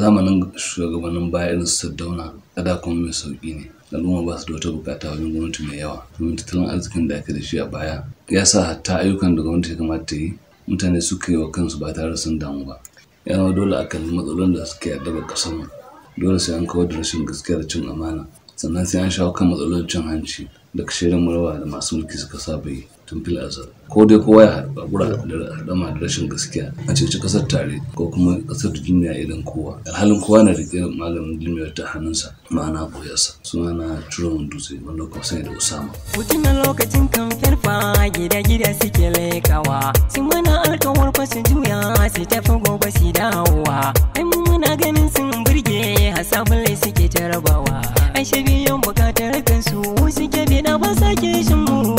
zamanin shugabannin baya irin su Sardauna kada kuma mai sauki ne. Al'umma ba su da wata bukata wajen gwamnati mai yawa. Domin tattalin arzikin da ake da shi a baya ya sa hatta ayyukan da gwamnati ya kamata ta yi mutane suka yi wa kansu ba tare da sun damu ba. Ya zama dole a kalli matsalolin da suke addabar ƙasar mu. Dole sai an kawar da rashin gaskiya da cin amana. Sannan sai an shawo kan matsalolin cin hanci da kashirin murawa da masu mulki suka saba yi tun fil azal. Ko dai kowa ya haɗura da haɗama da rashin gaskiya a ceci ƙasar tare ko kuma ƙasar da duniya idan kowa. Alhalin kowa na riƙe da malamin duniyar ta hannunsa ma'ana koyarsa. Sunana Turon Dutse wanda kuma sai da Usama. Hutun na lokacin kamfen fa gida-gida suke lekawa. Sun mana alkawar su juya su tafi gobe su dawowa. Ai muna ganin sun burge hasabulai suke jarabawa. Ai shabiyan bukatar kansu suke bida ba sake shin mu.